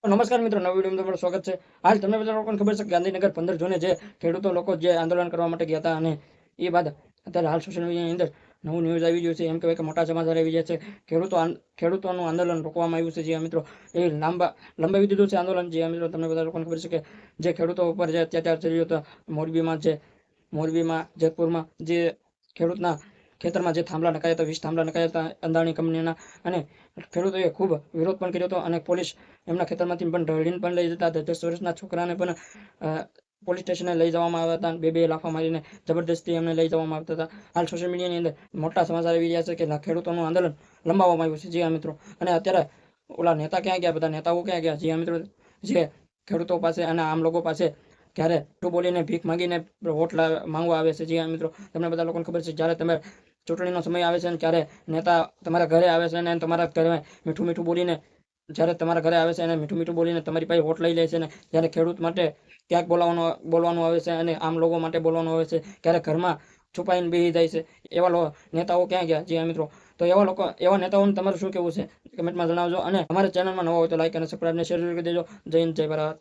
નમસ્કાર મિત્રો, નવા વિડીયોમાં તમારું સ્વાગત છે। આજ તમને બધા લોકોને ખબર છે કે ગાંધીનગર 15 જૂને જે ખેડૂતો લોકો જે આંદોલન કરવા માટે ગયા હતા, અને એ બાદ અત્યારે હાલ સોશિયલ મીડિયાની અંદર નવું ન્યૂઝ આવી ગયું છે। એમ કહેવાય કે મોટા સમાચાર આવી ગયા છે। ખેડૂતોનું આંદોલન રોકવામાં આવ્યું છે। જે મિત્રો એ લંબાવી દીધું છે આંદોલન। જે મિત્રો તમને બધા લોકોને ખબર છે કે જે ખેડૂતો ઉપર જે અત્યાચાર થઈ રહ્યો હતો મોરબીમાં, જેતપુરમાં, જે ખેડૂતના ખેતરમાં જે થાંભલા નખાયા હતા, 20 થાંભલા નખાયા હતા અંદાણી કંપનીના, અને ખેડૂતોએ ખૂબ વિરોધ પણ કર્યો હતો, અને પોલીસ એમના ખેતરમાંથી પણ ઢળીને પણ લઈ જતા હતા। 10 વર્ષના છોકરાને પણ પોલીસ સ્ટેશને લઈ જવામાં આવ્યા હતા, બે લાફા મારીને જબરદસ્તી એમને લઈ જવામાં આવતા હતા। હાલ સોશિયલ મીડિયાની અંદર મોટા સમાચાર આવી રહ્યા છે કે ખેડૂતોનું આંદોલન લંબાવવામાં આવ્યું છે। જી હા મિત્રો, અને અત્યારે ઓલા નેતા ક્યાં ગયા, બધા નેતાઓ ક્યાં ગયા? જી હા મિત્રો, જે ખેડૂતો પાસે અને આમ લોકો પાસે ક્યારે બોલીને ભીખ માંગીને વોટ માંગવા આવે છે। જી હા મિત્રો, તમને બધા લોકોને ખબર છે, જ્યારે તમે ચૂંટણીનો સમય આવે છે અને ત્યારે નેતા તમારા ઘરે આવે છે અને તમારા ઘરે મીઠું મીઠું બોલીને જ્યારે તમારા ઘરે આવે છે અને મીઠું મીઠું બોલીને તમારી પાસે વોટ લઈ લે છે, ને જ્યારે ખેડૂત માટે ક્યાંક બોલવાનું આવે છે અને આમ લોકો માટે બોલવાનું આવે છે, ક્યારે ઘરમાં છુપાઈને બેસી જાય છે, એવા નેતાઓ ક્યાં ગયા? જી હા મિત્રો, તો એવા નેતાઓને તમારું શું કહેવું છે કમેન્ટમાં જણાવજો, અને અમારા ચેનલમાં નવા હોય તો લાઈક અને સબસ્ક્રાઈબ ને શેર કરી દેજો। જય હિન્દ, જય ભારત।